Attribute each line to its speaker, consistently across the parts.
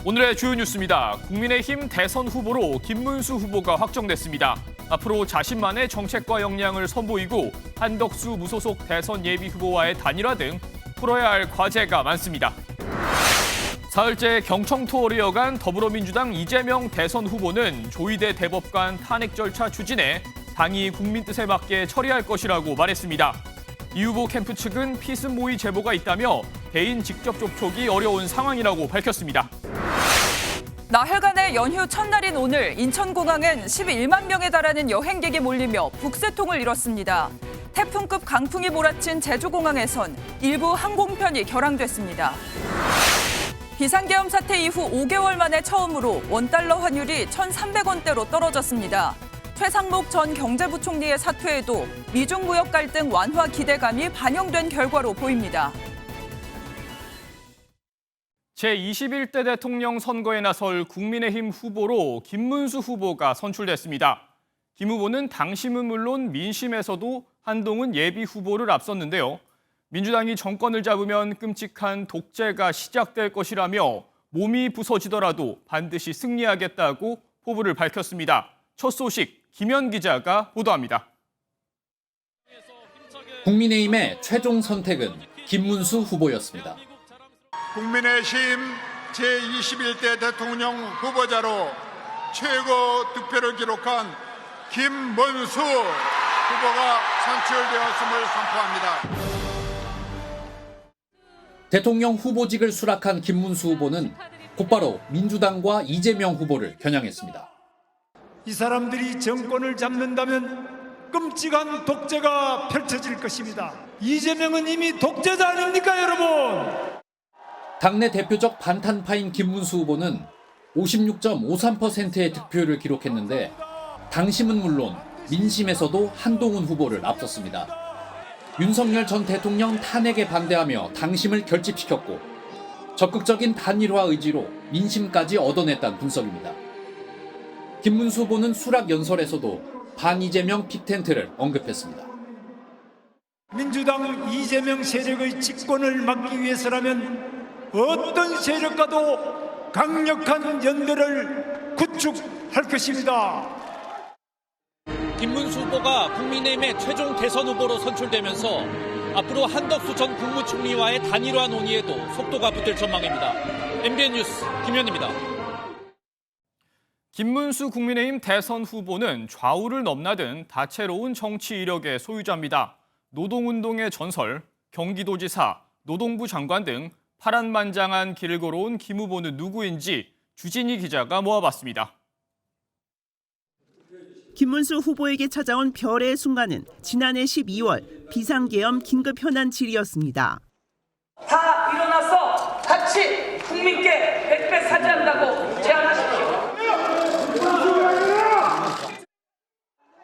Speaker 1: 오늘의 주요 뉴스입니다. 국민의힘 대선 후보로 김문수 후보가 확정됐습니다. 앞으로 자신만의 정책과 역량을 선보이고 한덕수 무소속 대선 예비 후보와의 단일화 등 풀어야 할 과제가 많습니다. 사흘째 경청 투어를 이어간 더불어민주당 이재명 대선 후보는 조희대 대법관 탄핵 절차 추진에 당이 국민 뜻에 맞게 처리할 것이라고 말했습니다. 이 후보 캠프 측은 피습 모의 제보가 있다며 대인 직접 접촉이 어려운 상황이라고 밝혔습니다.
Speaker 2: 나흘간의 연휴 첫날인 오늘 인천공항엔 11만 명에 달하는 여행객이 몰리며 북새통을 이뤘습니다. 태풍급 강풍이 몰아친 제주공항에선 일부 항공편이 결항됐습니다. 비상계엄 사태 이후 5개월 만에 처음으로 원달러 환율이 1,300원대로 떨어졌습니다. 최상목 전 경제부총리의 사퇴에도 미중 무역 갈등 완화 기대감이 반영된 결과로 보입니다.
Speaker 1: 제21대 대통령 선거에 나설 국민의힘 후보로 김문수 후보가 선출됐습니다. 김 후보는 당심은 물론 민심에서도 한동훈 예비 후보를 앞섰는데요. 민주당이 정권을 잡으면 끔찍한 독재가 시작될 것이라며 몸이 부서지더라도 반드시 승리하겠다고 포부를 밝혔습니다. 첫 소식 김현 기자가 보도합니다.
Speaker 3: 국민의힘의 최종 선택은 김문수 후보였습니다.
Speaker 4: 국민의힘 제21대 대통령 후보자로 최고 득표를 기록한 김문수 후보가 선출되었음을 선포합니다.
Speaker 3: 대통령 후보직을 수락한 김문수 후보는 곧바로 민주당과 이재명 후보를 겨냥했습니다.
Speaker 5: 이 사람들이 정권을 잡는다면 끔찍한 독재가 펼쳐질 것입니다. 이재명은 이미 독재자 아닙니까, 여러분?
Speaker 3: 당내 대표적 반탄파인 김문수 후보는 56.53%의 득표율을 기록했는데 당심은 물론 민심에서도 한동훈 후보를 앞섰습니다. 윤석열 전 대통령 탄핵에 반대하며 당심을 결집시켰고 적극적인 단일화 의지로 민심까지 얻어냈다는 분석입니다. 김문수 후보는 수락 연설에서도 반이재명 픽텐트를 언급했습니다.
Speaker 5: 민주당 이재명 세력의 집권을 막기 위해서라면 어떤 세력과도 강력한 연대를 구축할 것입니다.
Speaker 6: 김문수 후보가 국민의힘의 최종 대선 후보로 선출되면서 앞으로 한덕수 전 국무총리와의 단일화 논의에도 속도가 붙을 전망입니다. MBN 뉴스 김현입니다.
Speaker 1: 김문수 국민의힘 대선 후보는 좌우를 넘나든 다채로운 정치 이력의 소유자입니다. 노동운동의 전설, 경기도지사, 노동부 장관 등 파란만장한 길을 걸어온 김 후보는 누구인지 주진희 기자가 모아봤습니다.
Speaker 7: 김문수 후보에게 찾아온 별의 순간은 지난해 12월 비상계엄 긴급 현안 질의였습니다.
Speaker 8: 다 일어나서 같이 국민께 백배 사죄한다고 제안하십시오.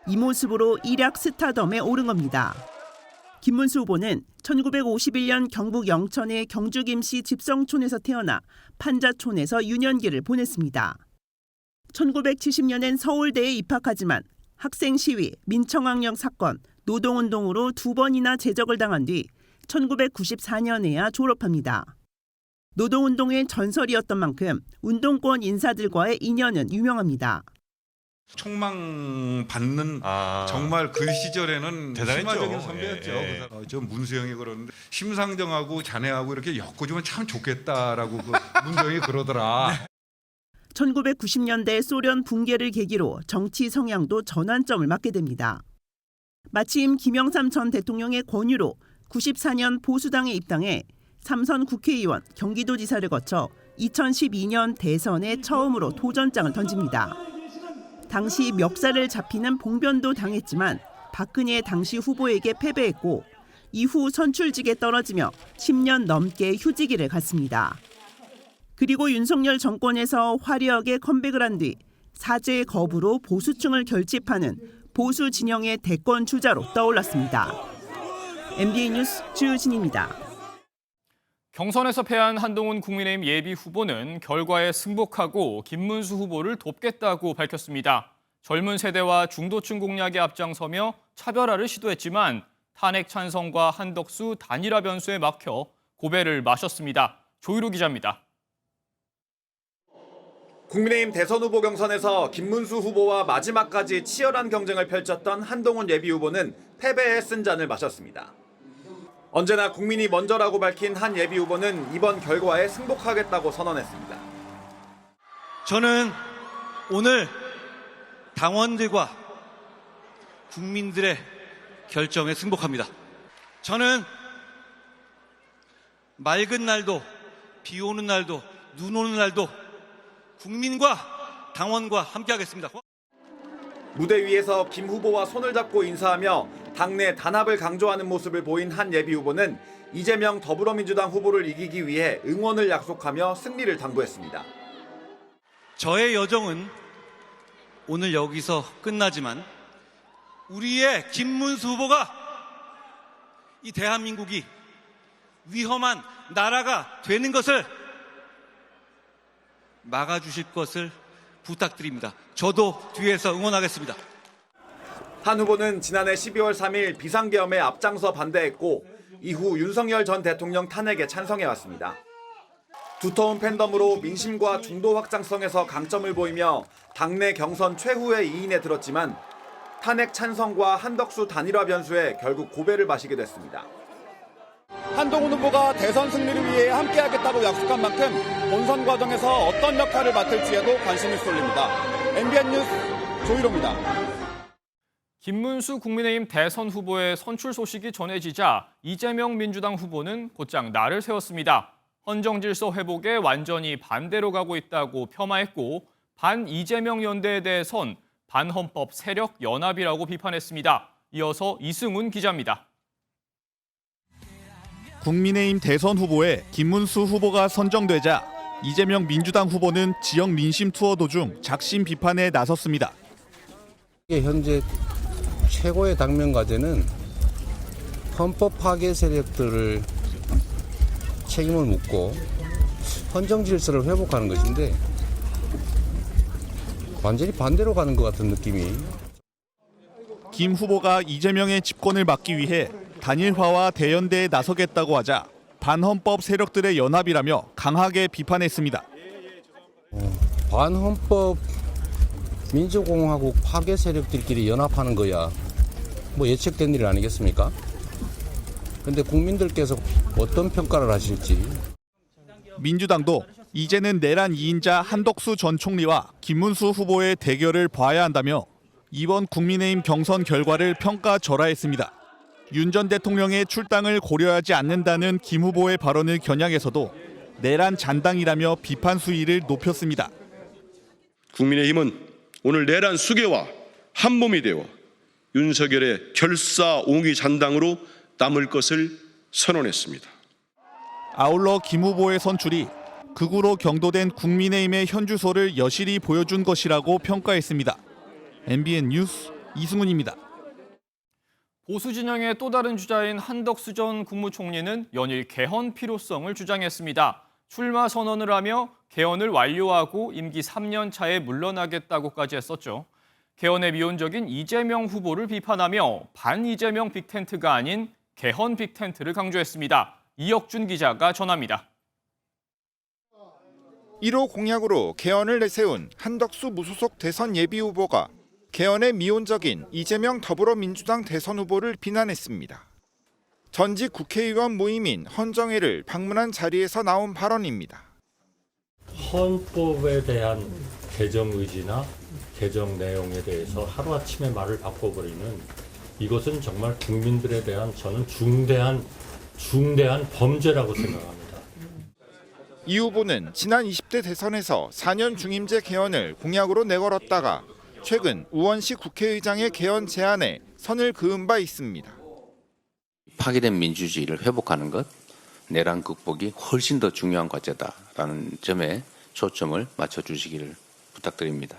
Speaker 7: 이 모습으로 일약 스타덤에 오른 겁니다. 김문수 후보는 1951년 경북 영천의 경주 김씨 집성촌에서 태어나 판자촌에서 유년기를 보냈습니다. 1970년엔 서울대에 입학하지만 학생 시위, 민청학령 사건, 노동운동으로 2번이나 제적을 당한 뒤 1994년에야 졸업합니다. 노동운동의 전설이었던 만큼 운동권 인사들과의 인연은 유명합니다.
Speaker 9: 총망받는 정말 그 시절에는 심화적인 선배였죠. 예. 저 문수영이 그러는데 심상정하고 자네하고 이렇게 엮어주면 참 좋겠다라고 그 문수영이 그러더라.
Speaker 7: 1990년대 소련 붕괴를 계기로 정치 성향도 전환점을 맞게 됩니다. 마침 김영삼 전 대통령의 권유로 94년 보수당에 입당해 3선 국회의원, 경기도지사를 거쳐 2012년 대선에 처음으로 도전장을 던집니다. 당시 멱살을 잡히는 봉변도 당했지만 박근혜 당시 후보에게 패배했고 이후 선출직에 떨어지며 10년 넘게 휴지기를 갔습니다. 그리고 윤석열 정권에서 화려하게 컴백을 한 뒤 사죄의 거부로 보수층을 결집하는 보수 진영의 대권 주자로 떠올랐습니다. MBN 뉴스 주진입니다.
Speaker 1: 경선에서 패한 한동훈 국민의힘 예비 후보는 결과에 승복하고 김문수 후보를 돕겠다고 밝혔습니다. 젊은 세대와 중도층 공략에 앞장서며 차별화를 시도했지만 탄핵 찬성과 한덕수 단일화 변수에 막혀 고배를 마셨습니다. 조희로 기자입니다.
Speaker 10: 국민의힘 대선 후보 경선에서 김문수 후보와 마지막까지 치열한 경쟁을 펼쳤던 한동훈 예비후보는 패배의 쓴잔을 마셨습니다. 언제나 국민이 먼저라고 밝힌 한 예비후보는 이번 결과에 승복하겠다고 선언했습니다.
Speaker 11: 저는 오늘 당원들과 국민들의 결정에 승복합니다. 저는 맑은 날도 비 오는 날도 눈 오는 날도 국민과 당원과 함께하겠습니다.
Speaker 10: 무대 위에서 김 후보와 손을 잡고 인사하며 당내 단합을 강조하는 모습을 보인 한 예비후보는 이재명 더불어민주당 후보를 이기기 위해 응원을 약속하며 승리를 당부했습니다.
Speaker 11: 저의 여정은 오늘 여기서 끝나지만 우리의 김문수 후보가 이 대한민국이 위험한 나라가 되는 것을 막아주실 것을 부탁드립니다. 저도 뒤에서 응원하겠습니다.
Speaker 10: 한 후보는 지난해 12월 3일 비상계엄에 앞장서 반대했고 이후 윤석열 전 대통령 탄핵에 찬성해왔습니다. 두터운 팬덤으로 민심과 중도 확장성에서 강점을 보이며 당내 경선 최후의 2인에 들었지만 탄핵 찬성과 한덕수 단일화 변수에 결국 고배를 마시게 됐습니다. 한동훈 후보가 대선 승리를 위해 함께하겠다고 약속한 만큼 본선 과정에서 어떤 역할을 맡을지에도 관심이 쏠립니다. MBN 뉴스 조희로입니다.
Speaker 1: 김문수 국민의힘 대선 후보의 선출 소식이 전해지자 이재명 민주당 후보는 곧장 날을 세웠습니다. 헌정질서 회복에 완전히 반대로 가고 있다고 폄하했고 반 이재명 연대에 대해선 반헌법 세력 연합이라고 비판했습니다. 이어서 이승훈 기자입니다.
Speaker 12: 국민의힘 대선 후보에 김문수 후보가 선정되자 이재명 민주당 후보는 지역 민심 투어 도중 작심 비판에 나섰습니다.
Speaker 13: 현재 최고의 당면 과제는 헌법 파괴 세력들을 책임을 묻고 헌정 질서를 회복하는 것인데 완전히 반대로 가는 것 같은 느낌이.
Speaker 12: 김 후보가 이재명의 집권을 막기 위해 단일화와 대연대에 나서겠다고 하자 반헌법 세력들의 연합이라며 강하게 비판했습니다.
Speaker 13: 반헌법 민주공화국 파괴 세력들끼리 연합하는 거야 뭐 예측된 일 아니겠습니까? 그런데 국민들께서 어떤 평가를 하실지.
Speaker 12: 민주당도 이제는 내란 2인자 한덕수 전 총리와 김문수 후보의 대결을 봐야 한다며 이번 국민의힘 경선 결과를 평가절하했습니다. 윤 전 대통령의 출당을 고려하지 않는다는 김 후보의 발언을 겨냥해서도 내란 잔당이라며 비판 수위를 높였습니다.
Speaker 14: 국민의힘은 오늘 내란 수괴와 한몸이 되어 윤석열의 결사옹위 잔당으로 남을 것을 선언했습니다.
Speaker 12: 아울러 김 후보의 선출이 극우로 경도된 국민의힘의 현주소를 여실히 보여준 것이라고 평가했습니다. MBN 뉴스 이승훈입니다.
Speaker 1: 보수 진영의 또 다른 주자인 한덕수 전 국무총리는 연일 개헌 필요성을 주장했습니다. 출마 선언을 하며 개헌을 완료하고 임기 3년 차에 물러나겠다고까지 했었죠. 개헌에 미온적인 이재명 후보를 비판하며 반 이재명 빅텐트가 아닌 개헌 빅텐트를 강조했습니다. 이혁준 기자가 전합니다.
Speaker 15: 1호 공약으로 개헌을 내세운 한덕수 무소속 대선 예비후보가 개헌에 미온적인 이재명 더불어민주당 대선 후보를 비난했습니다. 전직 국회의원 모임인 헌정회를 방문한 자리에서 나온 발언입니다.
Speaker 16: 헌법에 대한 개정 의지나 개정 내용에 대해서 하루아침에 말을 바꿔버리는 이것은 정말 국민들에 대한 저는 중대한 범죄라고 생각합니다.
Speaker 15: 이 후보는 지난 20대 대선에서 4년 중임제 개헌을 공약으로 내걸었다가 최근 우원식 국회의장의 개헌 제안에 선을 그은 바 있습니다.
Speaker 17: 파괴된 민주주의를 회복하는 것, 내란 극복이 훨씬 더 중요한 과제다라는 점에 초점을 맞춰주시기를 부탁드립니다.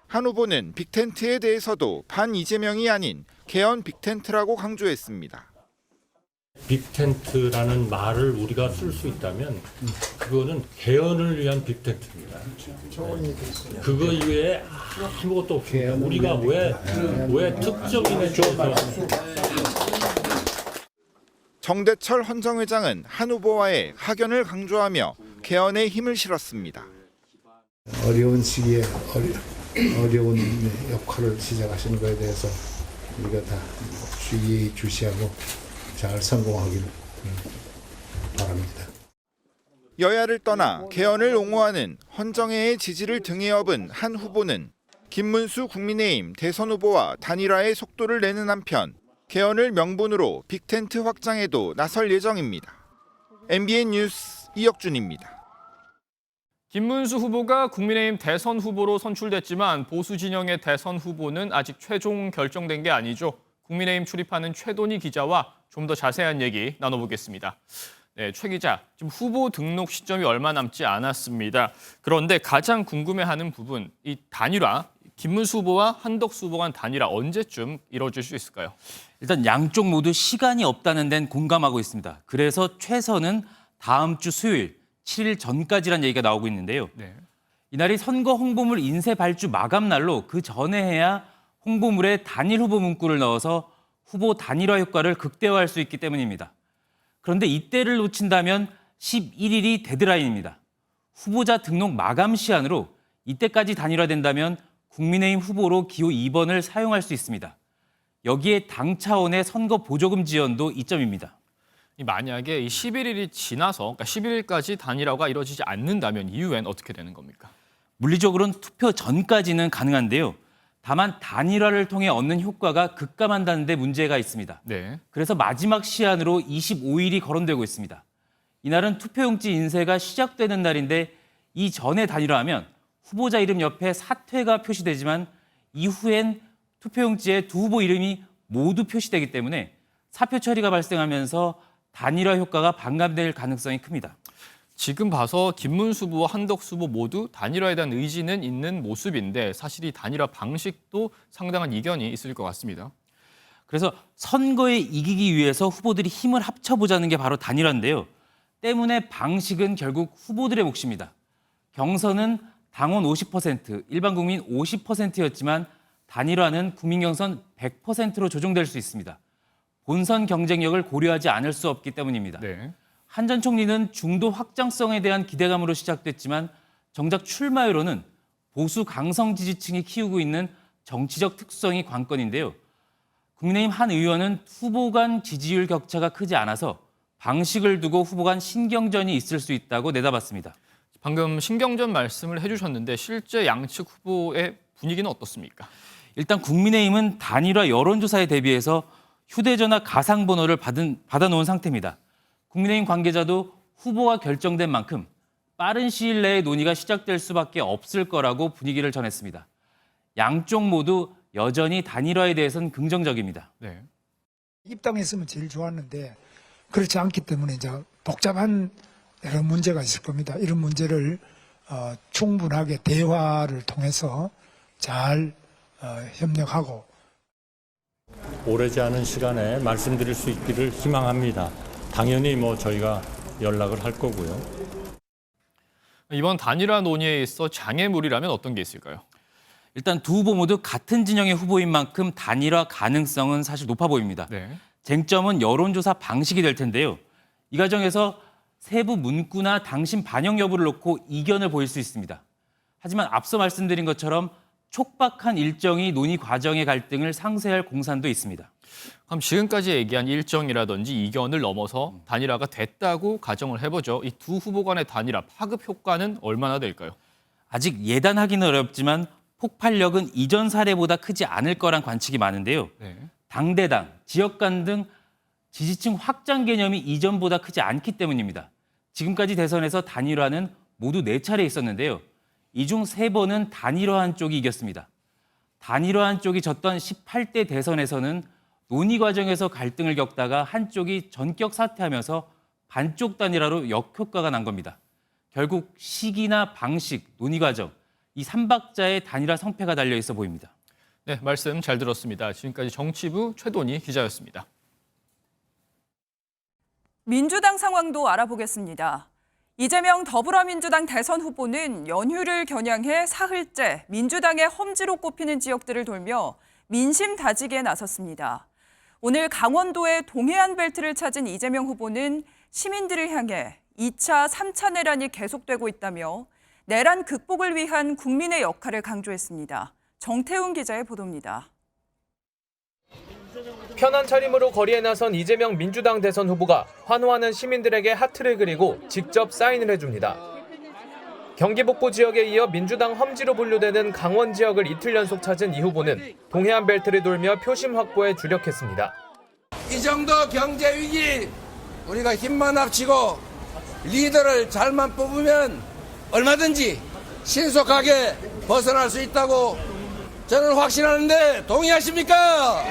Speaker 15: 한 후보는 빅텐트에 대해서도 반 이재명이 아닌 개헌 빅텐트라고 강조했습니다.
Speaker 16: 빅텐트라는 말을 우리가 쓸 수 있다면 그거는 개헌을 위한 빅텐트입니다. 그거 이외에 아무것도 없습니다. 우리가 왜 특정인에 대해서.
Speaker 15: 정대철 헌정회장은 한 후보와의 학연을 강조하며 개헌에 힘을 실었습니다.
Speaker 18: 어려운 시기에 어려운 역할을 시작하시는 것에 대해서 우리가 다 주시하고 잘 성공하기를 바랍니다.
Speaker 15: 여야를 떠나 개헌을 옹호하는 헌정회의 지지를 등에 업은 한 후보는 김문수 국민의힘 대선 후보와 단일화의 속도를 내는 한편 개헌을 명분으로 빅텐트 확장에도 나설 예정입니다. MBN 뉴스 이혁준입니다.
Speaker 1: 김문수 후보가 국민의힘 대선 후보로 선출됐지만 보수 진영의 대선 후보는 아직 최종 결정된 게 아니죠. 국민의힘 출입하는 최돈희 기자와 좀 더 자세한 얘기 나눠보겠습니다. 네, 최 기자, 지금 후보 등록 시점이 얼마 남지 않았습니다. 그런데 가장 궁금해하는 부분, 이 단일화, 김문수 후보와 한덕수 후보 간 단일화 언제쯤 이루어질 수 있을까요?
Speaker 19: 일단 양쪽 모두 시간이 없다는 데는 공감하고 있습니다. 그래서 최선은 다음 주 수요일 7일 전까지란 얘기가 나오고 있는데요.
Speaker 1: 네.
Speaker 19: 이날이 선거 홍보물 인쇄 발주 마감 날로 그 전에 해야 홍보물에 단일 후보 문구를 넣어서 후보 단일화 효과를 극대화할 수 있기 때문입니다. 그런데 이때를 놓친다면 11일이 데드라인입니다. 후보자 등록 마감 시한으로 이때까지 단일화된다면 국민의힘 후보로 기호 2번을 사용할 수 있습니다. 여기에 당 차원의 선거 보조금 지원도 이점입니다.
Speaker 1: 만약에 이 11일이 지나서, 그러니까 11일까지 단일화가 이루어지지 않는다면 이후엔 어떻게 되는 겁니까?
Speaker 19: 물리적으로는 투표 전까지는 가능한데요. 다만 단일화를 통해 얻는 효과가 급감한다는 데 문제가 있습니다.
Speaker 1: 네.
Speaker 19: 그래서 마지막 시한으로 25일이 거론되고 있습니다. 이날은 투표용지 인쇄가 시작되는 날인데 이 전에 단일화하면 후보자 이름 옆에 사퇴가 표시되지만 이후엔 투표용지에 두 후보 이름이 모두 표시되기 때문에 사표 처리가 발생하면서 단일화 효과가 반감될 가능성이 큽니다.
Speaker 1: 지금 봐서 김문수 후보와 한덕수 후보 모두 단일화에 대한 의지는 있는 모습인데 사실 이 단일화 방식도 상당한 이견이 있을 것 같습니다.
Speaker 19: 그래서 선거에 이기기 위해서 후보들이 힘을 합쳐보자는 게 바로 단일화인데요. 때문에 방식은 결국 후보들의 몫입니다. 경선은 당원 50%, 일반 국민 50%였지만 단일화는 국민 경선 100%로 조정될 수 있습니다. 본선 경쟁력을 고려하지 않을 수 없기 때문입니다.
Speaker 1: 네.
Speaker 19: 한 전 총리는 중도 확장성에 대한 기대감으로 시작됐지만 정작 출마율로는 보수 강성 지지층이 키우고 있는 정치적 특성이 관건인데요. 국민의힘 한 의원은 후보 간 지지율 격차가 크지 않아서 방식을 두고 후보 간 신경전이 있을 수 있다고 내다봤습니다.
Speaker 1: 방금 신경전 말씀을 해주셨는데 실제 양측 후보의 분위기는 어떻습니까?
Speaker 19: 일단 국민의힘은 단일화 여론조사에 대비해서 휴대전화 가상번호를 받아놓은 상태입니다. 국민의힘 관계자도 후보가 결정된 만큼 빠른 시일 내에 논의가 시작될 수밖에 없을 거라고 분위기를 전했습니다. 양쪽 모두 여전히 단일화에 대해서는 긍정적입니다.
Speaker 1: 네.
Speaker 5: 입당했으면 제일 좋았는데 그렇지 않기 때문에 이제 복잡한 여러 문제가 있을 겁니다. 이런 문제를 충분하게 대화를 통해서 잘 협력하고
Speaker 16: 오래지 않은 시간에 말씀드릴 수 있기를 희망합니다. 당연히 저희가 연락을 할 거고요.
Speaker 1: 이번 단일화 논의에 있어 장애물이라면 어떤 게 있을까요?
Speaker 19: 일단 두 후보 모두 같은 진영의 후보인 만큼 단일화 가능성은 사실 높아 보입니다.
Speaker 1: 네.
Speaker 19: 쟁점은 여론조사 방식이 될 텐데요. 이 과정에서 세부 문구나 당심 반영 여부를 놓고 이견을 보일 수 있습니다. 하지만 앞서 말씀드린 것처럼 촉박한 일정이 논의 과정의 갈등을 상쇄할 공산도 있습니다.
Speaker 1: 그럼 지금까지 얘기한 일정이라든지 이견을 넘어서 단일화가 됐다고 가정을 해보죠. 이 두 후보 간의 단일화 파급 효과는 얼마나 될까요?
Speaker 19: 아직 예단하기는 어렵지만 폭발력은 이전 사례보다 크지 않을 거란 관측이 많은데요.
Speaker 1: 네.
Speaker 19: 당대당, 지역 간 등 지지층 확장 개념이 이전보다 크지 않기 때문입니다. 지금까지 대선에서 단일화는 모두 4차례 있었는데요. 이 중 3번은 단일화한 쪽이 이겼습니다. 단일화한 쪽이 졌던 18대 대선에서는 논의 과정에서 갈등을 겪다가 한쪽이 전격 사퇴하면서 반쪽 단일화로 역효과가 난 겁니다. 결국 시기나 방식, 논의 과정, 이 3박자의 단일화 성패가 달려 있어 보입니다.
Speaker 1: 네, 말씀 잘 들었습니다. 지금까지 정치부 최돈희 기자였습니다.
Speaker 2: 민주당 상황도 알아보겠습니다. 이재명 더불어민주당 대선 후보는 연휴를 겨냥해 사흘째 민주당의 험지로 꼽히는 지역들을 돌며 민심 다지기에 나섰습니다. 오늘 강원도의 동해안 벨트를 찾은 이재명 후보는 시민들을 향해 2차, 3차 내란이 계속되고 있다며 내란 극복을 위한 국민의 역할을 강조했습니다. 정태훈 기자의 보도입니다.
Speaker 20: 편한 차림으로 거리에 나선 이재명 민주당 대선 후보가 환호하는 시민들에게 하트를 그리고 직접 사인을 해줍니다. 경기 북부 지역에 이어 민주당 험지로 분류되는 강원 지역을 이틀 연속 찾은 이 후보는 동해안 벨트를 돌며 표심 확보에 주력했습니다.
Speaker 21: 이 정도 경제 위기 우리가 힘만 합치고 리더를 잘만 뽑으면 얼마든지 신속하게 벗어날 수 있다고 저는 확신하는데 동의하십니까?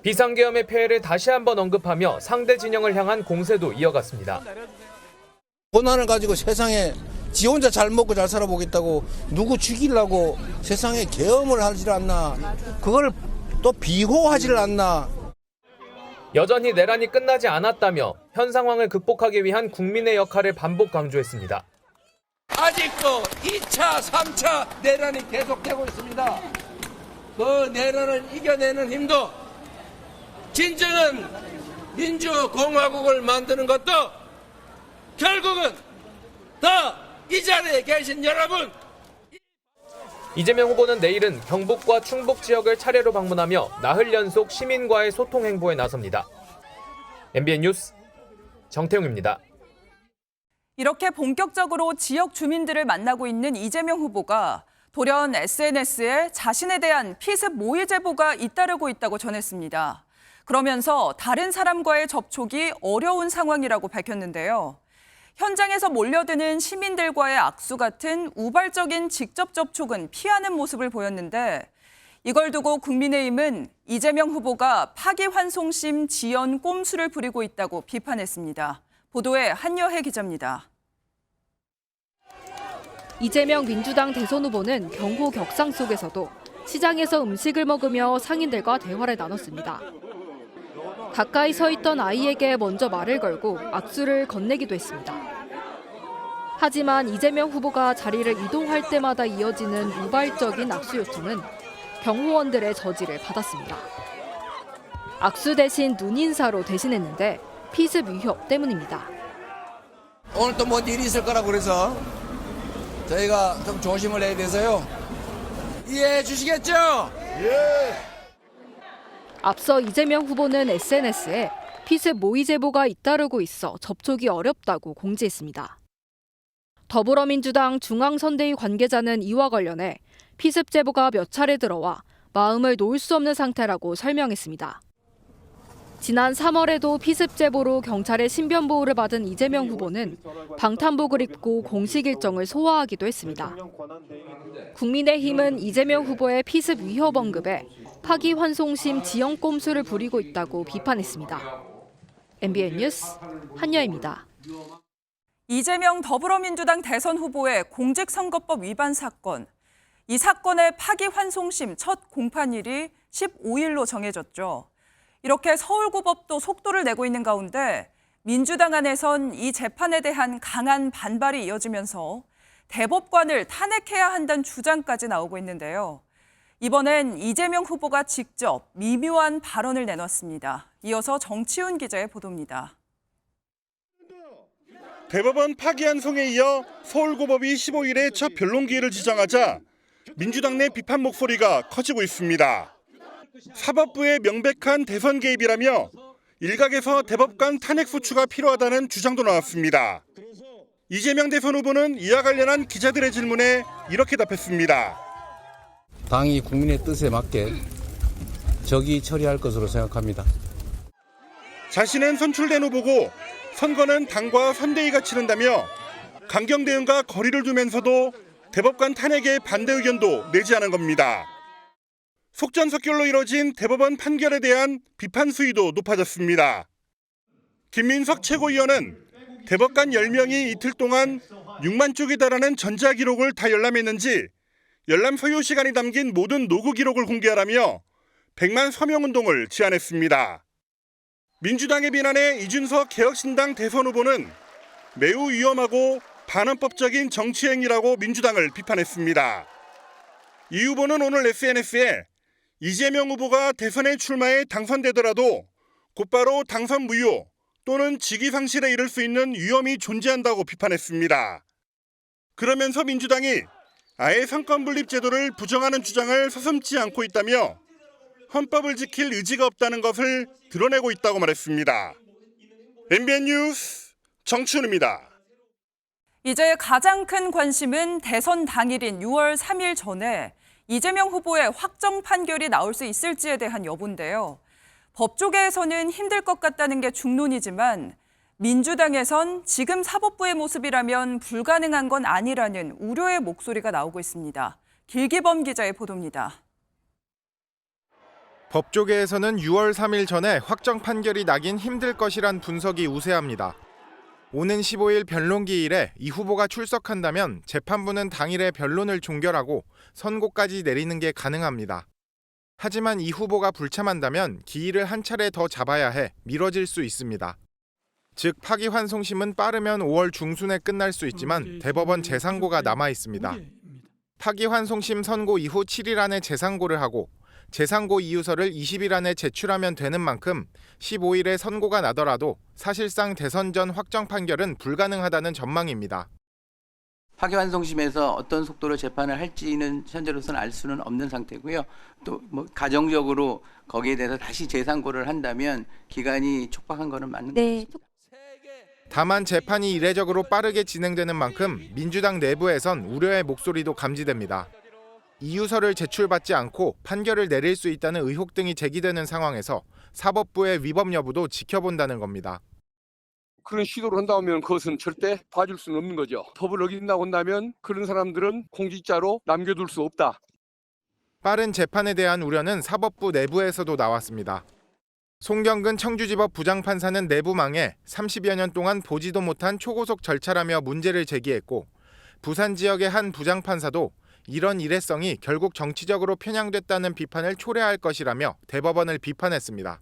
Speaker 20: 비상계엄의 폐해를 다시 한번 언급하며 상대 진영을 향한 공세도 이어갔습니다.
Speaker 21: 고난을 가지고 세상에 지 혼자 잘 먹고 잘 살아보겠다고 누구 죽이려고 세상에 계엄을 하질 않나. 그걸 또 비호하질 않나.
Speaker 20: 여전히 내란이 끝나지 않았다며 현 상황을 극복하기 위한 국민의 역할을 반복 강조했습니다.
Speaker 21: 아직도 2차, 3차 내란이 계속되고 있습니다. 그 내란을 이겨내는 힘도 진정한 민주공화국을 만드는 것도 결국은 다 이 자리에 계신 여러분.
Speaker 20: 이재명 후보는 내일은 경북과 충북 지역을 차례로 방문하며 나흘 연속 시민과의 소통 행보에 나섭니다. MBN 뉴스 정태웅입니다.
Speaker 2: 이렇게 본격적으로 지역 주민들을 만나고 있는 이재명 후보가 돌연 SNS에 자신에 대한 피습 모의 제보가 잇따르고 있다고 전했습니다. 그러면서 다른 사람과의 접촉이 어려운 상황이라고 밝혔는데요. 현장에서 몰려드는 시민들과의 악수 같은 우발적인 직접 접촉은 피하는 모습을 보였는데 이걸 두고 국민의힘은 이재명 후보가 파기환송심 지연 꼼수를 부리고 있다고 비판했습니다. 보도에 한여혜 기자입니다.
Speaker 22: 이재명 민주당 대선 후보는 경호 격상 속에서도 시장에서 음식을 먹으며 상인들과 대화를 나눴습니다. 가까이 서 있던 아이에게 먼저 말을 걸고 악수를 건네기도 했습니다. 하지만 이재명 후보가 자리를 이동할 때마다 이어지는 우발적인 악수 요청은 경호원들의 저지를 받았습니다. 악수 대신 눈인사로 대신했는데 피습 위협 때문입니다.
Speaker 21: 오늘 또 뭔 일이 있을 거라고 그래서 저희가 좀 조심을 해야 돼서요. 이해해 주시겠죠? 예.
Speaker 22: 앞서 이재명 후보는 SNS에 피습 모의 제보가 잇따르고 있어 접촉이 어렵다고 공지했습니다. 더불어민주당 중앙선대위 관계자는 이와 관련해 피습 제보가 몇 차례 들어와 마음을 놓을 수 없는 상태라고 설명했습니다. 지난 3월에도 피습 제보로 경찰의 신변 보호를 받은 이재명 후보는 방탄복을 입고 공식 일정을 소화하기도 했습니다. 국민의힘은 이재명 후보의 피습 위협 언급에 파기환송심 지연 꼼수를 부리고 있다고 비판했습니다. MBN 뉴스 한여입니다.
Speaker 2: 이재명 더불어민주당 대선 후보의 공직선거법 위반 사건. 이 사건의 파기환송심 첫 공판일이 15일로 정해졌죠. 이렇게 서울고법도 속도를 내고 있는 가운데 민주당 안에선 이 재판에 대한 강한 반발이 이어지면서 대법관을 탄핵해야 한다는 주장까지 나오고 있는데요. 이번엔 이재명 후보가 직접 미묘한 발언을 내놨습니다. 이어서 정치훈 기자의 보도입니다.
Speaker 23: 대법원 파기환송에 이어 서울고법이 15일에 첫 변론기일을 지정하자 민주당 내 비판 목소리가 커지고 있습니다. 사법부의 명백한 대선 개입이라며 일각에서 대법관 탄핵 소추가 필요하다는 주장도 나왔습니다. 이재명 대선 후보는 이와 관련한 기자들의 질문에 이렇게 답했습니다.
Speaker 13: 당이 국민의 뜻에 맞게 적이 처리할 것으로 생각합니다.
Speaker 23: 자신은 선출된 후보고 선거는 당과 선대위가 치른다며 강경 대응과 거리를 두면서도 대법관 탄핵에 반대 의견도 내지 않은 겁니다. 속전속결로 이뤄진 대법원 판결에 대한 비판 수위도 높아졌습니다. 김민석 최고위원은 대법관 10명이 이틀 동안 6만 쪽에 달하는 전자기록을 다 열람했는지 열람 소요 시간이 담긴 모든 노고 기록을 공개하라며 100만 서명운동을 제안했습니다. 민주당의 비난에 이준석 개혁신당 대선 후보는 매우 위험하고 반헌법적인 정치행위라고 민주당을 비판했습니다. 이 후보는 오늘 SNS에 이재명 후보가 대선에 출마해 당선되더라도 곧바로 당선 무효 또는 직위상실에 이를 수 있는 위험이 존재한다고 비판했습니다. 그러면서 민주당이 아예 상권분립 제도를 부정하는 주장을 서슴지 않고 있다며 헌법을 지킬 의지가 없다는 것을 드러내고 있다고 말했습니다. MBN 뉴스 정춘우입니다.
Speaker 2: 이제 가장 큰 관심은 대선 당일인 6월 3일 전에 이재명 후보의 확정 판결이 나올 수 있을지에 대한 여부인데요. 법조계에서는 힘들 것 같다는 게 중론이지만 민주당에선 지금 사법부의 모습이라면 불가능한 건 아니라는 우려의 목소리가 나오고 있습니다. 길기범 기자의 보도입니다.
Speaker 15: 법조계에서는 6월 3일 전에 확정 판결이 나긴 힘들 것이란 분석이 우세합니다. 오는 15일 변론기일에 이 후보가 출석한다면 재판부는 당일에 변론을 종결하고 선고까지 내리는 게 가능합니다. 하지만 이 후보가 불참한다면 기일을 한 차례 더 잡아야 해 미뤄질 수 있습니다. 즉 파기환송심은 빠르면 5월 중순에 끝날 수 있지만 대법원 재상고가 남아 있습니다. 파기환송심 선고 이후 7일 안에 재상고를 하고 재상고 이유서를 20일 안에 제출하면 되는 만큼 15일에 선고가 나더라도 사실상 대선 전 확정 판결은 불가능하다는 전망입니다.
Speaker 3: 파기환송심에서 어떤 속도로 재판을 할지는 현재로서는 알 수는 없는 상태고요. 또 뭐 가정적으로 거기에 대해서 다시 재상고를 한다면 기간이 촉박한 거는 맞는 거죠.
Speaker 15: 다만 재판이 이례적으로 빠르게 진행되는 만큼 민주당 내부에선 우려의 목소리도 감지됩니다. 이유서를 제출받지 않고 판결을 내릴 수 있다는 의혹 등이 제기되는 상황에서 사법부의 위법 여부도 지켜본다는 겁니다.
Speaker 4: 그런 시도를 한다면 그것은 절대 봐줄 수는 없는 거죠. 법을 어긴다고 한다면 그런 사람들은 공직자로 남겨둘 수 없다.
Speaker 15: 빠른 재판에 대한 우려는 사법부 내부에서도 나왔습니다. 송경근 청주지법 부장판사는 내부망에 30여 년 동안 보지도 못한 초고속 절차라며 문제를 제기했고 부산 지역의 한 부장판사도 이런 일회성이 결국 정치적으로 편향됐다는 비판을 초래할 것이라며 대법원을 비판했습니다.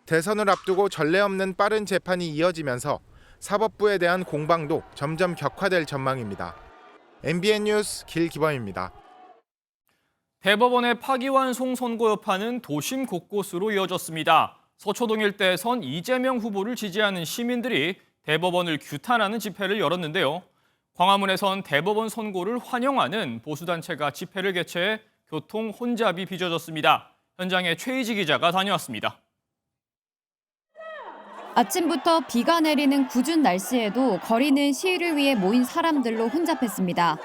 Speaker 15: 대선을 앞두고 전례 없는 빠른 재판이 이어지면서 사법부에 대한 공방도 점점 격화될 전망입니다. MBN 뉴스 길기범입니다.
Speaker 1: 대법원의 파기환송 선고 여파는 도심 곳곳으로 이어졌습니다. 서초동 일대에선 이재명 후보를 지지하는 시민들이 대법원을 규탄하는 집회를 열었는데요. 광화문에선 대법원 선고를 환영하는 보수단체가 집회를 개최해 교통 혼잡이 빚어졌습니다. 현장에 최희지 기자가 다녀왔습니다.
Speaker 6: 아침부터 비가 내리는 궂은 날씨에도 거리는 시위를 위해 모인 사람들로 혼잡했습니다.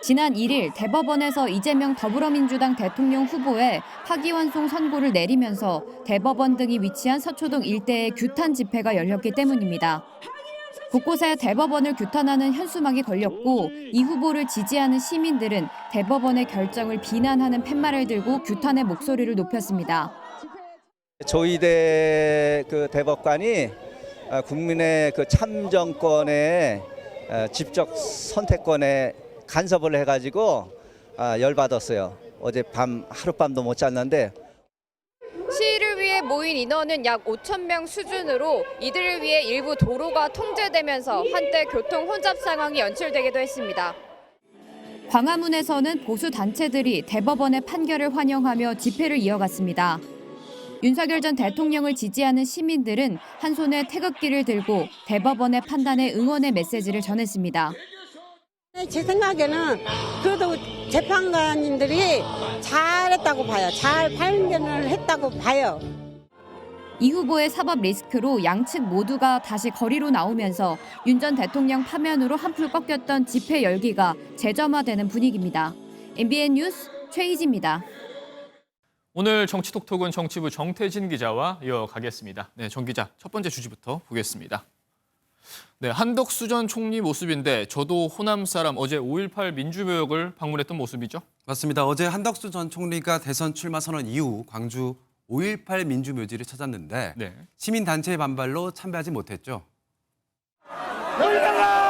Speaker 6: 지난 1일 대법원에서 이재명 더불어민주당 대통령 후보의 파기환송 선고를 내리면서 대법원 등이 위치한 서초동 일대에 규탄 집회가 열렸기 때문입니다. 곳곳에 대법원을 규탄하는 현수막이 걸렸고 이 후보를 지지하는 시민들은 대법원의 결정을 비난하는 팻말을 들고 규탄의 목소리를 높였습니다.
Speaker 24: 조희대 대법관이 국민의 참정권의 직접 선택권에 간섭을 해가지고 열받았어요. 어제 하룻밤도 못 잤는데.
Speaker 22: 시위를 위해 모인 인원은 약 5천 명 수준으로 이들을 위해 일부 도로가 통제되면서 한때 교통 혼잡 상황이 연출되기도 했습니다. 광화문에서는 보수 단체들이 대법원의 판결을 환영하며 집회를 이어갔습니다. 윤석열 전 대통령을 지지하는 시민들은 한 손에 태극기를 들고 대법원의 판단에 응원의 메시지를 전했습니다.
Speaker 25: 제 생각에는 그래도 재판관님들이 잘했다고 봐요. 잘 판결을 했다고 봐요.
Speaker 22: 이 후보의 사법 리스크로 양측 모두가 다시 거리로 나오면서 윤 전 대통령 파면으로 한풀 꺾였던 집회 열기가 재점화되는 분위기입니다. MBN 뉴스 최희지입니다.
Speaker 1: 오늘 정치톡톡은 정치부 정태진 기자와 이어가겠습니다. 네, 정 기자, 첫 번째 주제부터 보겠습니다. 네, 한덕수 전 총리 모습인데 저도 호남 사람 어제 5.18 민주묘역을 방문했던 모습이죠?
Speaker 26: 맞습니다. 어제 한덕수 전 총리가 대선 출마 선언 이후 광주 5.18 민주묘지를 찾았는데 시민단체의 반발로 참배하지 못했죠.
Speaker 27: 물러가!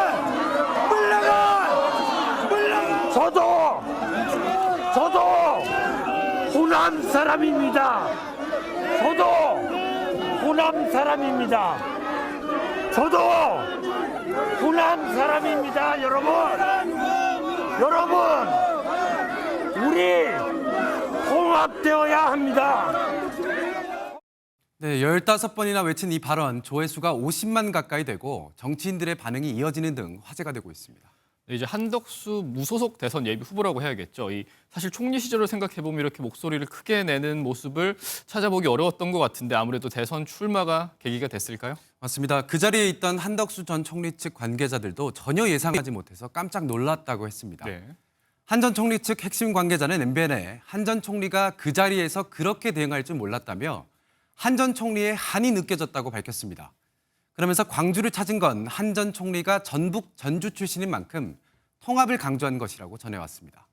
Speaker 27: 저도 호남 사람입니다. 저도 호남 사람입니다. 저도 호남 사람입니다, 여러분. 우리 통합되어야 합니다.
Speaker 26: 네, 15번이나 외친 이 발언 조회수가 50만 가까이 되고 정치인들의 반응이 이어지는 등 화제가 되고 있습니다.
Speaker 1: 이제 한덕수 무소속 대선 예비 후보라고 해야겠죠. 사실 총리 시절을 생각해보면 이렇게 목소리를 크게 내는 모습을 찾아보기 어려웠던 것 같은데 아무래도 대선 출마가 계기가 됐을까요?
Speaker 26: 맞습니다. 그 자리에 있던 한덕수 전 총리 측 관계자들도 전혀 예상하지 못해서 깜짝 놀랐다고 했습니다. 한 전 총리 측 핵심 관계자는 MBN에 한 전 총리가 그 자리에서 그렇게 대응할 줄 몰랐다며 한 전 총리의 한이 느껴졌다고 밝혔습니다. 그러면서 광주를 찾은 건 한 전 총리가 전북 전주 출신인 만큼 통합을 강조한 것이라고 전해왔습니다.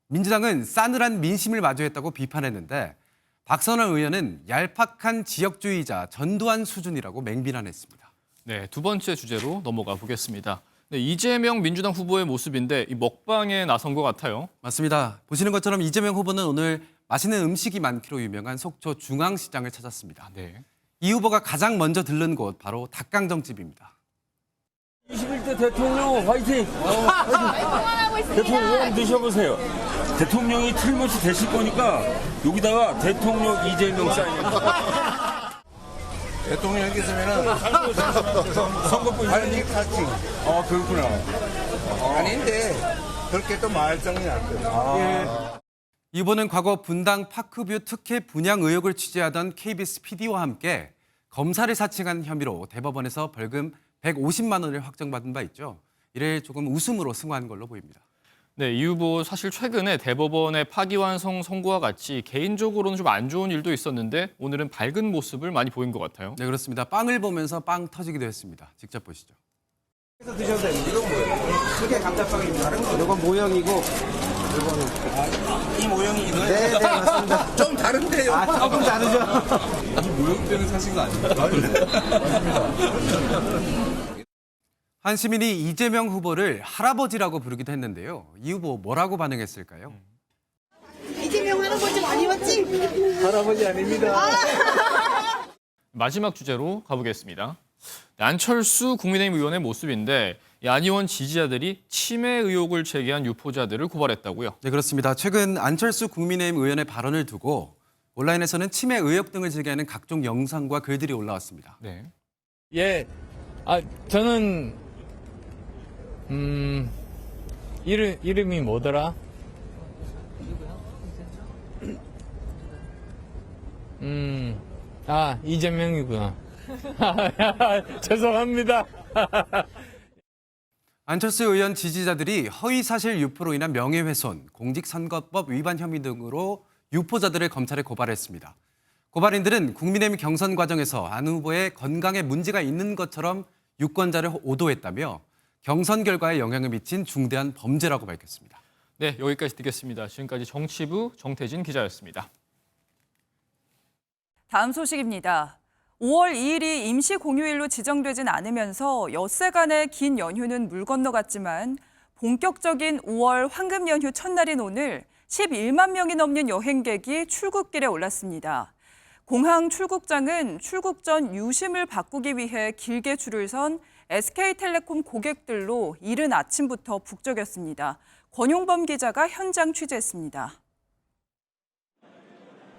Speaker 26: 민주당은 싸늘한 민심을 마주했다고 비판했는데 박선원 의원은 얄팍한 지역주의자 전두환 수준이라고 맹비난했습니다.
Speaker 1: 네, 두 번째 주제로 넘어가 보겠습니다. 네, 이재명 민주당 후보의 모습인데 이 먹방에 나선 것 같아요.
Speaker 26: 맞습니다. 보시는 것처럼 이재명 후보는 오늘 맛있는 음식이 많기로 유명한 속초 중앙시장을 찾았습니다. 이 후보가 가장 먼저 들른 곳 바로 닭강정집입니다.
Speaker 27: 21대 대통령 화이팅! 대통령 드셔보세요. 대통령이 틀림없이 되실 거니까 여기다가 대통령 이재명 사인.
Speaker 21: 대통령 이렇게 되면은
Speaker 27: 선거법
Speaker 21: 아니 같이.
Speaker 27: 그렇구나.
Speaker 21: 아닌데 그렇게 또 말썽이 났거든요.
Speaker 26: 이 후보는 과거 분당 파크뷰 특혜 분양 의혹을 취재하던 KBS PD와 함께 검사를 사칭한 혐의로 대법원에서 벌금 150만 원을 확정받은 바 있죠. 이를 조금 웃음으로 승화한 걸로 보입니다.
Speaker 1: 네, 이 후보 사실 최근에 대법원의 파기환송 선고와 같이 개인적으로는 좀 안 좋은 일도 있었는데 오늘은 밝은 모습을 많이 보인 것 같아요.
Speaker 26: 네, 그렇습니다. 빵을 보면서 빵 터지기도 했습니다. 직접 보시죠.
Speaker 21: 드셔도 됩니다. 이건 뭐예요? 크게 감자빵이 다른 거. 이건 모형이고 이거는 이 모형이 이거예요? 네, 맞습니다. 좀 다른데요. 조금 다르죠.
Speaker 27: 모형대로 사신 거 아닙니까?
Speaker 26: 한 시민이 이재명 후보를 할아버지라고 부르기도 했는데요. 이 후보 뭐라고 반응했을까요?
Speaker 7: 이재명 할아버지 많이 왔지?
Speaker 21: 할아버지 아닙니다.
Speaker 1: 마지막 주제로 가보겠습니다. 안철수 국민의힘 의원의 모습인데 안 의원 지지자들이 치매 의혹을 제기한 유포자들을 고발했다고요?
Speaker 26: 네, 그렇습니다. 최근 안철수 국민의힘 의원의 발언을 두고 온라인에서는 치매 의혹 등을 제기하는 각종 영상과 글들이 올라왔습니다.
Speaker 1: 네.
Speaker 8: 저는 이름이 뭐더라? 이재명이구나. 죄송합니다.
Speaker 26: 안철수 의원 지지자들이 허위사실 유포로 인한 명예훼손, 공직선거법 위반 혐의 등으로 유포자들을 검찰에 고발했습니다. 고발인들은 국민의힘 경선 과정에서 안 후보의 건강에 문제가 있는 것처럼 유권자를 오도했다며 경선 결과에 영향을 미친 중대한 범죄라고 밝혔습니다.
Speaker 1: 네, 여기까지 듣겠습니다. 지금까지 정치부 정태진 기자였습니다.
Speaker 2: 다음 소식입니다. 5월 2일이 임시 공휴일로 지정되진 않으면서 엿새간의 긴 연휴는 물 건너갔지만 본격적인 5월 황금 연휴 첫날인 오늘 11만 명이 넘는 여행객이 출국길에 올랐습니다. 공항 출국장은 출국 전 유심을 바꾸기 위해 길게 줄을 선 SK텔레콤 고객들로 이른 아침부터 북적였습니다. 권용범 기자가 현장 취재했습니다.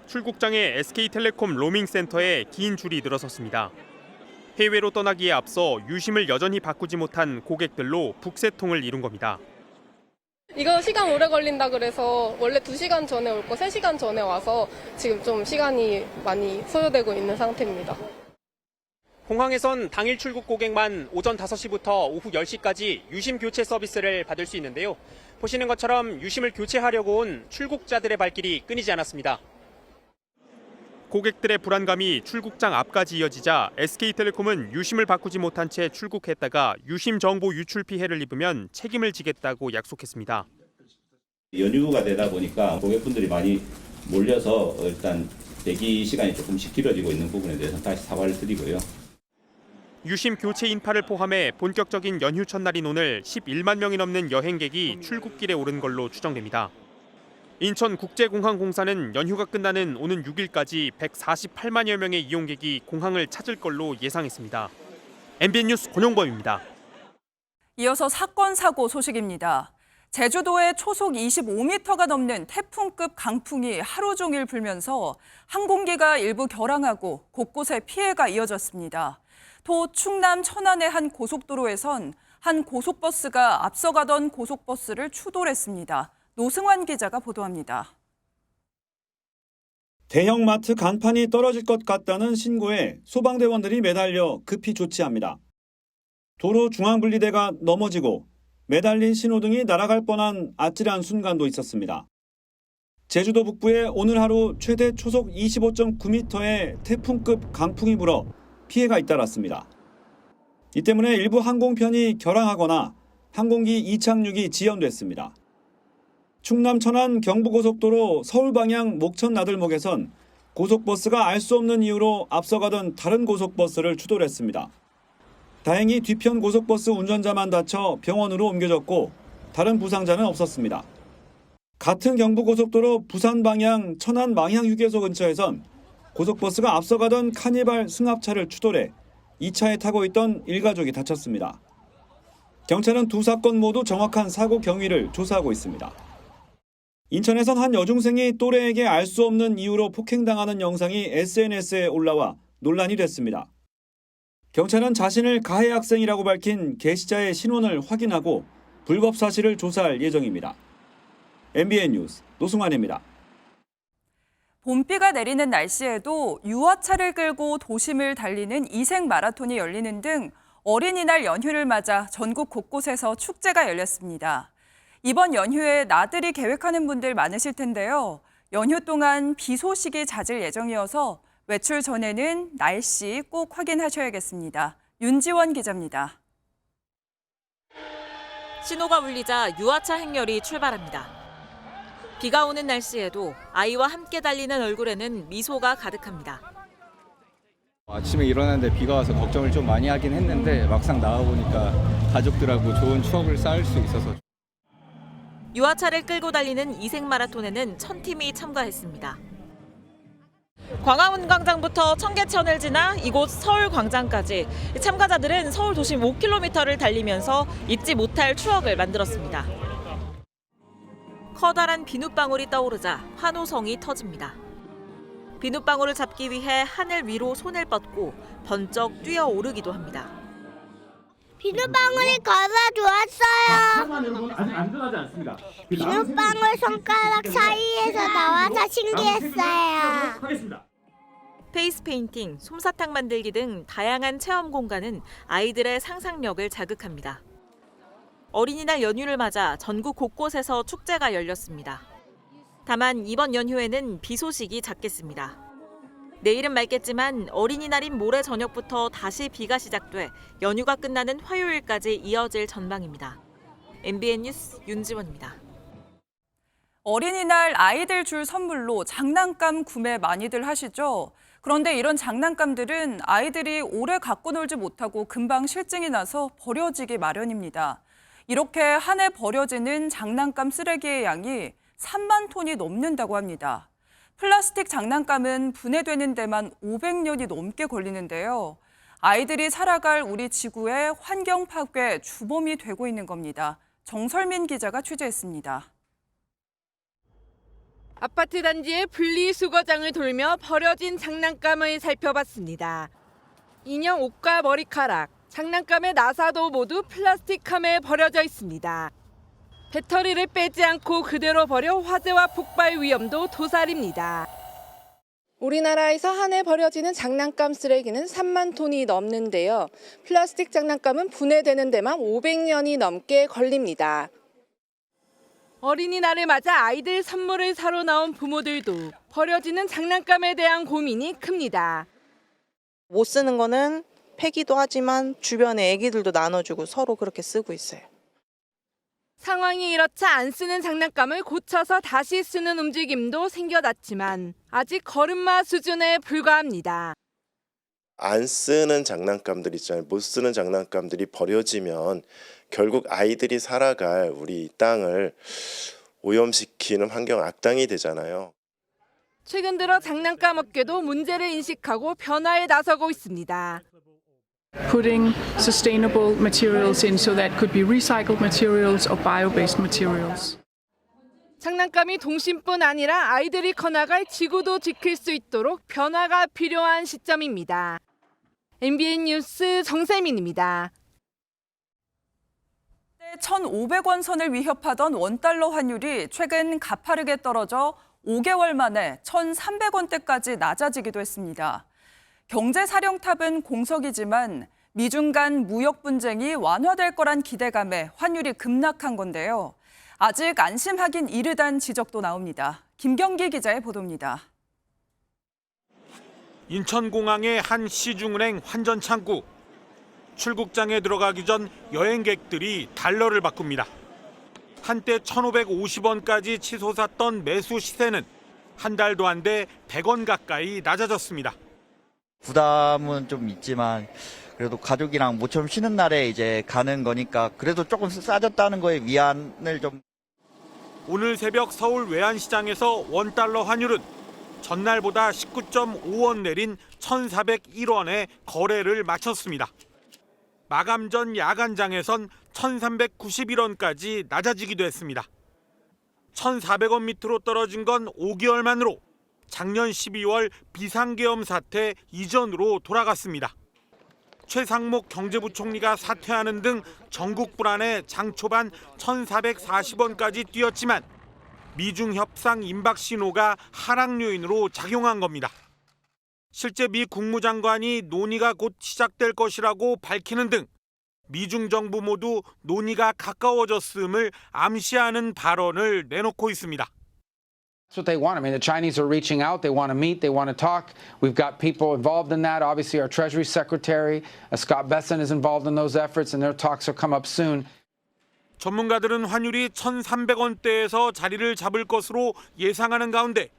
Speaker 9: 출국장의 SK텔레콤 로밍센터에 긴 줄이 늘어섰습니다. 해외로 떠나기에 앞서 유심을 여전히 바꾸지 못한 고객들로 북새통을 이룬 겁니다.
Speaker 10: 이거 시간 오래 걸린다 그래서 원래 2시간 전에 올 거 3시간 전에 와서 지금 좀 시간이 많이 소요되고 있는 상태입니다.
Speaker 9: 공항에선 당일 출국 고객만 오전 5시부터 오후 10시까지 유심 교체 서비스를 받을 수 있는데요. 보시는 것처럼 유심을 교체하려고 온 출국자들의 발길이 끊이지 않았습니다. 고객들의 불안감이 출국장 앞까지 이어지자 SK텔레콤은 유심을 바꾸지 못한 채 출국했다가 유심 정보 유출 피해를 입으면 책임을 지겠다고 약속했습니다.
Speaker 11: 연휴가 되다 보니까 고객분들이 많이 몰려서 일단 대기 시간이 조금씩 길어지고 있는 부분에 대해서 다시 사과를 드리고요.
Speaker 9: 유심 교체 인파를 포함해 본격적인 연휴 첫날인 오늘 11만 명이 넘는 여행객이 출국길에 오른 걸로 추정됩니다. 인천국제공항공사는 연휴가 끝나는 오는 6일까지 148만여 명의 이용객이 공항을 찾을 걸로 예상했습니다. MBN 뉴스 권용범입니다.
Speaker 2: 이어서 사건 사고 소식입니다. 제주도에 초속 25m가 넘는 태풍급 강풍이 하루 종일 불면서 항공기가 일부 결항하고 곳곳에 피해가 이어졌습니다. 또 충남 천안의 한 고속도로에선 한 고속버스가 앞서가던 고속버스를 추돌했습니다. 노승환 기자가 보도합니다.
Speaker 5: 대형마트 간판이 떨어질 것 같다는 신고에 소방대원들이 매달려 급히 조치합니다. 도로 중앙분리대가 넘어지고 매달린 신호등이 날아갈 뻔한 아찔한 순간도 있었습니다. 제주도 북부에 오늘 하루 최대 초속 25.9m의 태풍급 강풍이 불어 피해가 잇따랐습니다. 이 때문에 일부 항공편이 결항하거나 항공기 이착륙이 지연됐습니다. 충남 천안 경부고속도로 서울 방향 목천 나들목에선 고속버스가 알 수 없는 이유로 앞서가던 다른 고속버스를 추돌했습니다. 다행히 뒤편 고속버스 운전자만 다쳐 병원으로 옮겨졌고 다른 부상자는 없었습니다. 같은 경부고속도로 부산 방향 천안 망향휴게소 근처에선 고속버스가 앞서가던 카니발 승합차를 추돌해 이 차에 타고 있던 일가족이 다쳤습니다. 경찰은 두 사건 모두 정확한 사고 경위를 조사하고 있습니다. 인천에선 한 여중생이 또래에게 알 수 없는 이유로 폭행당하는 영상이 SNS에 올라와 논란이 됐습니다. 경찰은 자신을 가해 학생이라고 밝힌 게시자의 신원을 확인하고 불법 사실을 조사할 예정입니다. MBN 뉴스 노승환입니다.
Speaker 2: 봄비가 내리는 날씨에도 유아차를 끌고 도심을 달리는 이색 마라톤이 열리는 등 어린이날 연휴를 맞아 전국 곳곳에서 축제가 열렸습니다. 이번 연휴에 나들이 계획하는 분들 많으실 텐데요. 연휴 동안 비 소식이 잦을 예정이어서 외출 전에는 날씨 꼭 확인하셔야겠습니다. 윤지원 기자입니다.
Speaker 12: 신호가 울리자 유아차 행렬이 출발합니다. 비가 오는 날씨에도 아이와 함께 달리는 얼굴에는 미소가 가득합니다.
Speaker 14: 아침에 일어났는데 비가 와서 걱정을 좀 많이 하긴 했는데 막상 나와보니까 가족들하고 좋은 추억을 쌓을 수 있어서.
Speaker 12: 유아차를 끌고 달리는 이색 마라톤에는 1000팀이 참가했습니다. 광화문 광장부터 청계천을 지나 이곳 서울광장까지 참가자들은 서울 도심 5km를 달리면서 잊지 못할 추억을 만들었습니다. 커다란 비눗방울이 떠오르자 환호성이 터집니다. 비눗방울을 잡기 위해 하늘 위로 손을 뻗고 번쩍 뛰어오르기도 합니다.
Speaker 16: 비눗방울이 걸어주었어요.
Speaker 17: 여러분 아직 안전하지 않습니다.
Speaker 16: 비눗방울 손가락 사이에서 나와서 신기했어요.
Speaker 17: 하겠습니다.
Speaker 12: 페이스 페인팅, 솜사탕 만들기 등 다양한 체험 공간은 아이들의 상상력을 자극합니다. 어린이날 연휴를 맞아 전국 곳곳에서 축제가 열렸습니다. 다만 이번 연휴에는 비 소식이 잦겠습니다. 내일은 맑겠지만 어린이날인 모레 저녁부터 다시 비가 시작돼 연휴가 끝나는 화요일까지 이어질 전망입니다. MBN 뉴스 윤지원입니다.
Speaker 2: 어린이날 아이들 줄 선물로 장난감 구매 많이들 하시죠? 그런데 이런 장난감들은 아이들이 오래 갖고 놀지 못하고 금방 실증이 나서 버려지기 마련입니다. 이렇게 한 해 버려지는 장난감 쓰레기의 양이 3만 톤이 넘는다고 합니다. 플라스틱 장난감은 분해되는 데만 500년이 넘게 걸리는데요. 아이들이 살아갈 우리 지구의 환경 파괴 주범이 되고 있는 겁니다. 정설민 기자가 취재했습니다.
Speaker 18: 아파트 단지의 분리수거장을 돌며 버려진 장난감을 살펴봤습니다. 인형 옷과 머리카락, 장난감의 나사도 모두 플라스틱함에 버려져 있습니다. 배터리를 빼지 않고 그대로 버려 화재와 폭발 위험도 도사립니다.
Speaker 19: 우리나라에서 한 해 버려지는 장난감 쓰레기는 3만 톤이 넘는데요. 플라스틱 장난감은 분해되는 데만 500년이 넘게 걸립니다.
Speaker 18: 어린이날을 맞아 아이들 선물을 사러 나온 부모들도 버려지는 장난감에 대한 고민이 큽니다.
Speaker 28: 못 쓰는 거는 폐기도 하지만 주변에 애기들도 나눠주고 서로 그렇게 쓰고 있어요.
Speaker 18: 상황이 이렇자 안 쓰는 장난감을 고쳐서 다시 쓰는 움직임도 생겨났지만 아직 걸음마 수준에 불과합니다.
Speaker 29: 안 쓰는 장난감들 있잖아요. 못 쓰는 장난감들이 버려지면 결국 아이들이 살아갈 우리 땅을 오염시키는 환경 악당이 되잖아요.
Speaker 18: 최근 들어 장난감 업계도 문제를 인식하고 변화에 나서고 있습니다.
Speaker 30: Putting sustainable materials in so that could be recycled materials or bio-based materials.
Speaker 18: 장난감이 동심뿐 아니라 아이들이 커나갈 지구도 지킬 수 있도록 변화가 필요한 시점입니다. MBN 뉴스 정세민입니다.
Speaker 2: 1,500원 선을 위협하던 원달러 환율이 최근 가파르게 떨어져 5개월 만에 1,300원대까지 낮아지기도 했습니다. 경제사령탑은 공석이지만 미중 간 무역 분쟁이 완화될 거란 기대감에 환율이 급락한 건데요. 아직 안심하긴 이르다는 지적도 나옵니다. 김경기 기자의 보도입니다.
Speaker 3: 인천공항의 한 시중은행 환전창구. 출국장에 들어가기 전 여행객들이 달러를 바꿉니다. 한때 1,550원까지 치솟았던 매수 시세는 한 달도 안 돼 100원 가까이 낮아졌습니다.
Speaker 4: 부담은 좀 있지만 그래도 가족이랑 모처럼 쉬는 날에 이제 가는 거니까 그래도 조금 싸졌다는 거에 위안을 좀.
Speaker 3: 오늘 새벽 서울 외환시장에서 원달러 환율은 전날보다 19.5원 내린 1,401원에 거래를 마쳤습니다. 마감 전 야간장에선 1,391원까지 낮아지기도 했습니다. 1,400원 밑으로 떨어진 건 5개월 만으로 작년 12월 비상계엄 사태 이전으로 돌아갔습니다. 최상목 경제부총리가 사퇴하는 등 전국 불안에 장 초반 1,440원까지 뛰었지만 미중 협상 임박 신호가 하락 요인으로 작용한 겁니다. 실제 미 국무장관이 논의가 곧 시작될 것이라고 밝히는 등 미중 정부 모두 논의가 가까워졌음을 암시하는 발언을 내놓고 있습니다.
Speaker 6: That's what they want. I mean, the Chinese are reaching out. They want to meet. They want to talk. We've got people involved in that. Obviously, our Treasury Secretary, Scott Bessent, is involved in those efforts, and their talks will come up soon.
Speaker 3: 전문가들은 환율이 1,300원대에서 자리를 잡을 것으로 예상하는 가운데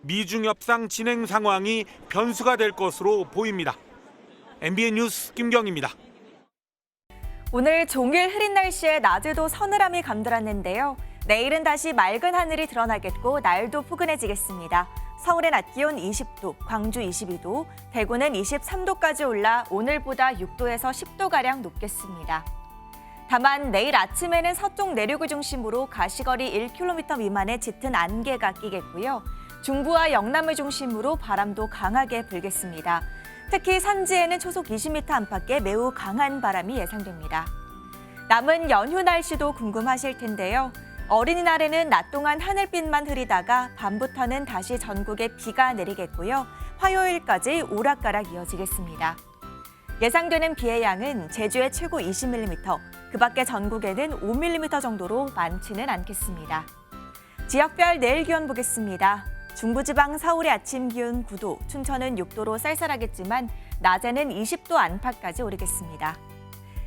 Speaker 3: 미중 협상 진행 상황이 변수가 될 것으로 보입니다. MBN 뉴스 김경입니다.
Speaker 13: 오늘 종일 흐린 날씨에 낮에도 서늘함이 감돌았는데요. 내일은 다시 맑은 하늘이 드러나겠고 날도 포근해지겠습니다. 서울의 낮 기온 20도, 광주 22도, 대구는 23도까지 올라 오늘보다 6도에서 10도가량 높겠습니다. 다만 내일 아침에는 서쪽 내륙을 중심으로 가시거리 1km 미만의 짙은 안개가 끼겠고요. 중부와 영남을 중심으로 바람도 강하게 불겠습니다. 특히 산지에는 초속 20m 안팎의 매우 강한 바람이 예상됩니다. 남은 연휴 날씨도 궁금하실 텐데요. 어린이날에는 낮 동안 하늘빛만 흐리다가 밤부터는 다시 전국에 비가 내리겠고요. 화요일까지 오락가락 이어지겠습니다. 예상되는 비의 양은 제주에 최고 20mm, 그 밖에 전국에는 5mm 정도로 많지는 않겠습니다. 지역별 내일 기온 보겠습니다. 중부지방 서울의 아침 기온 9도, 춘천은 6도로 쌀쌀하겠지만 낮에는 20도 안팎까지 오르겠습니다.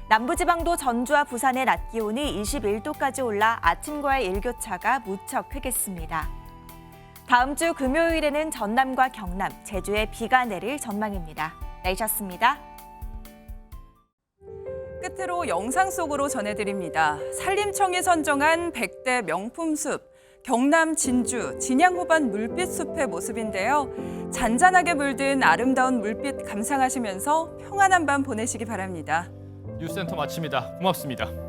Speaker 13: 남부지방도 전주와 부산의 낮 기온이 21도까지 올라 아침과의 일교차가 무척 크겠습니다. 다음 주 금요일에는 전남과 경남, 제주에 비가 내릴 전망입니다. 날씨였습니다.
Speaker 2: 끝으로 영상 속으로 전해드립니다. 산림청이 선정한 100대 명품숲, 경남 진주 진양호반 물빛숲의 모습인데요. 잔잔하게 물든 아름다운 물빛 감상하시면서 평안한 밤 보내시기 바랍니다.
Speaker 1: 뉴스센터 마칩니다. 고맙습니다.